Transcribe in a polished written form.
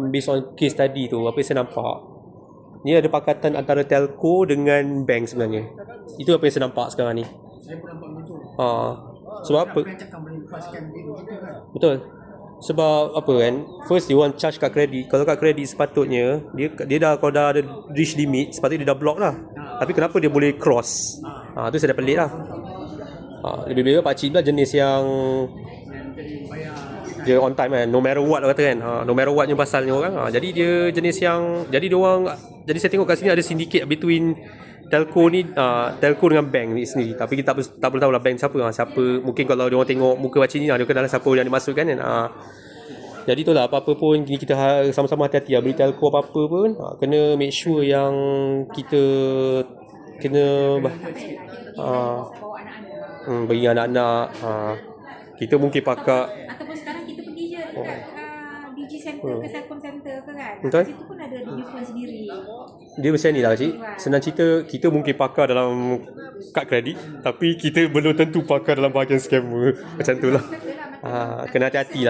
based on case tadi tu, apa yang saya nampak, ni ada pakatan antara telco dengan bank sebenarnya. Itu apa yang saya nampak sekarang ni. Saya pun nampak begitu. Sebab apa? Cakap boleh lepaskan begitu kan. Betul. Sebab apa kan, first dia orang charge kad kredit. Kalau kad kredit sepatutnya dia dah, kalau dah ada reach limit, sepatutnya dia dah block lah. Tapi kenapa dia boleh cross? Tu saya dah pelik lah. Lebih-lebih pakcik pula jenis yang dia on time kan, no matter what lah kata kan. No matter what nya pasalnya orang. Jadi dia jenis yang, jadi dia orang, jadi saya tengok kat sini ada syndicate between telco ni, telco dengan bank ni sendiri. Tapi kita tak boleh tahu lah bank siapa. Siapa, mungkin kalau dia orang tengok muka pakcik ni, dia kenal siapa yang dimasukkan kan. Jadi itulah, apa-apa pun kita sama-sama hati-hati lah. Beli telco apa-apa pun, kena make sure yang kita kena bagi anak-anak. Kita mungkin pakai, ataupun sekarang kita pergi je dekat DG Center ke Celcom Center ke kan. Betul. Situ pun ada phone sendiri. Dia macam ni lah cik. Senang cerita, kita mungkin pakar dalam kad kredit, tapi kita belum tentu pakar dalam bahagian scammer. Macam tu lah. Kena hati-hati lah.